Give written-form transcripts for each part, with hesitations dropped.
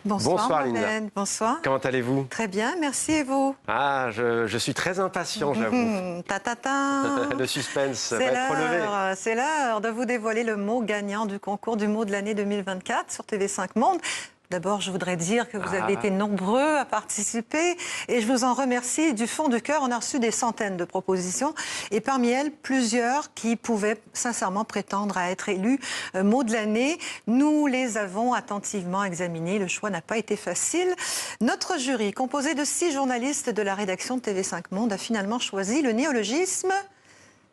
Bonsoir Linda. Mohamed. Bonsoir. Comment allez-vous? Très bien, merci et vous? Ah, je suis très impatient, j'avoue. Ta. Le suspense va être relevé. C'est l'heure de vous dévoiler le mot gagnant du concours du mot de l'année 2024 sur TV5 Monde. D'abord, je voudrais dire que vous avez été nombreux à participer et je vous en remercie du fond du cœur. On a reçu des centaines de propositions et parmi elles, plusieurs qui pouvaient sincèrement prétendre à être élus mot de l'année. Nous les avons attentivement examinés. Le choix n'a pas été facile. Notre jury, composé de 6 journalistes de la rédaction de TV5 Monde, a finalement choisi le néologisme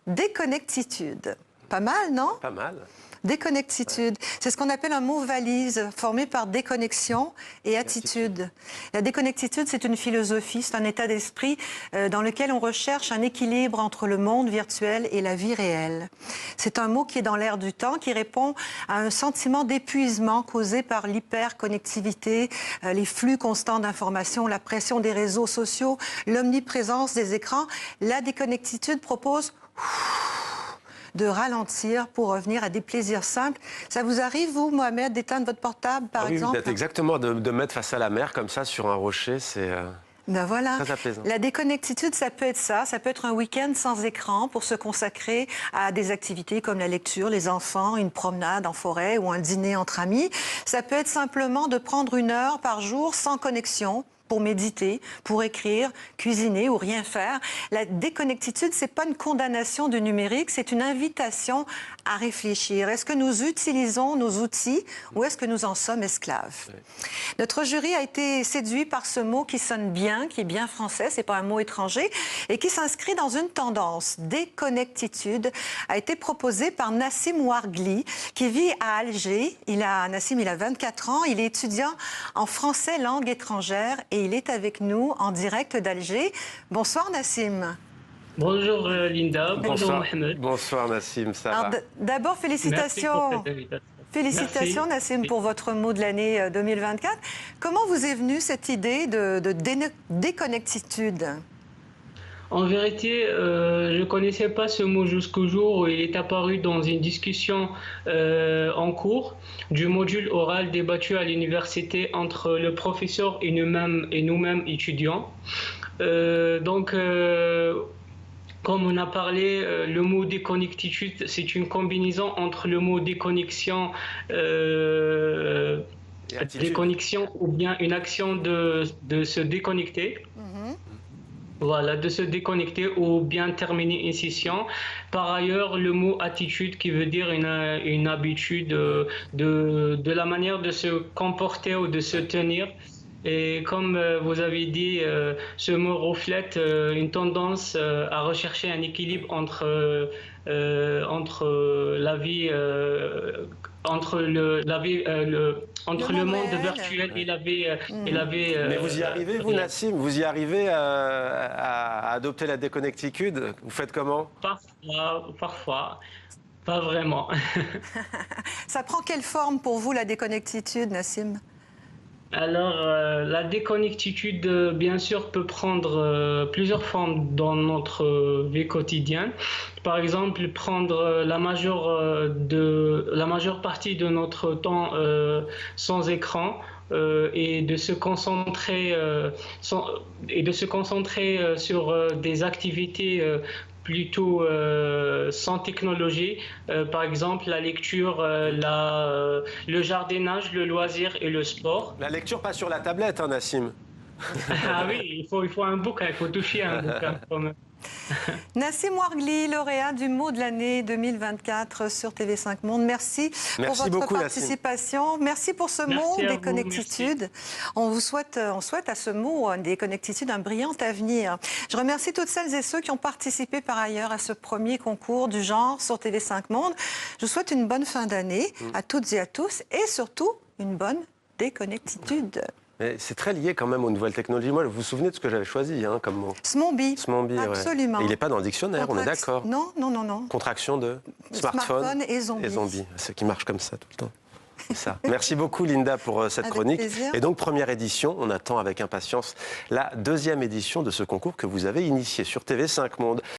déconnectitude. Pas mal, non? Pas mal. Déconnectitude, c'est ce qu'on appelle un mot valise formé par déconnexion et attitude. La déconnectitude, c'est une philosophie, c'est un état d'esprit dans lequel on recherche un équilibre entre le monde virtuel et la vie réelle. C'est un mot qui est dans l'air du temps, qui répond à un sentiment d'épuisement causé par l'hyperconnectivité, les flux constants d'informations, la pression des réseaux sociaux, l'omniprésence des écrans. La déconnectitude propose de ralentir pour revenir à des plaisirs simples. Ça vous arrive, vous, Mohamed, d'éteindre votre portable, par exemple? Oui, exactement, de mettre face à la mer, comme ça, sur un rocher, c'est ben voilà. très apaisant. La déconnectitude, ça peut être ça. Ça peut être un week-end sans écran pour se consacrer à des activités comme la lecture, les enfants, une promenade en forêt ou un dîner entre amis. Ça peut être simplement de prendre 1 heure par jour sans connexion, pour méditer, pour écrire, cuisiner ou rien faire. La déconnectitude, c'est pas une condamnation du numérique, c'est une invitation à réfléchir. Est-ce que nous utilisons nos outils ou est-ce que nous en sommes esclaves? Oui. Notre jury a été séduit par ce mot qui sonne bien, qui est bien français, c'est pas un mot étranger, et qui s'inscrit dans une tendance. Déconnectitude a été proposé par Nassim Ouargli, qui vit à Alger. Nassim, il a 24 ans, il est étudiant en français langue étrangère et il est avec nous en direct d'Alger. Bonsoir Nassim. Bonjour Linda, bonjour Mohamed. Bonsoir Nassim, ça va? D'abord, félicitations. Félicitations Nassim pour votre mot de l'année 2024. Comment vous est venue cette idée de déconnectitude? En vérité, je ne connaissais pas ce mot jusqu'au jour où il est apparu dans une discussion en cours du module oral débattu à l'université entre le professeur et nous-mêmes étudiants. Comme on a parlé, le mot déconnectitude, c'est une combinaison entre le mot déconnexion, ou bien une action de se déconnecter. Voilà, de se déconnecter ou bien terminer une session. Par ailleurs, le mot attitude qui veut dire une habitude de la manière de se comporter ou de se tenir. Et comme vous avez dit, ce mot reflète une tendance à rechercher un équilibre entre la vie, entre le monde virtuel et la vie. Mais vous y arrivez, vous, Nassim? Vous y arrivez à adopter la déconnectitude? Vous faites comment? Parfois. Pas vraiment. Ça prend quelle forme pour vous, la déconnectitude, Nassim? Alors, la déconnectitude, bien sûr, peut prendre plusieurs formes dans notre vie quotidienne. Par exemple, prendre la majeure partie de notre temps sans écran et de se concentrer sur des activités plutôt sans technologie, par exemple la lecture, le jardinage, le loisir et le sport. La lecture pas sur la tablette, hein, Nassim? Ah oui, il faut un bouquin, il faut toucher un bouquin quand même. Nassim Ouargli, lauréat du mot de l'année 2024 sur TV5 Monde. Merci pour votre participation. Nassim. Merci pour ce mot, déconnectitude. On souhaite à ce mot, déconnectitude, un brillant avenir. Je remercie toutes celles et ceux qui ont participé par ailleurs à ce premier concours du genre sur TV5 Monde. Je vous souhaite une bonne fin d'année à toutes et à tous et surtout une bonne déconnectitude. C'est très lié quand même aux nouvelles technologies. Moi, vous vous souvenez de ce que j'avais choisi comme mot? Smombi. Absolument. Ouais. Et il n'est pas dans le dictionnaire, on est d'accord? Non. Contraction de smartphone et zombie. Et zombie, ce qui marche comme ça tout le temps. Ça. Merci beaucoup Linda pour cette chronique. Plaisir. Et donc première édition, on attend avec impatience la 2e édition de ce concours que vous avez initié sur TV5 Monde.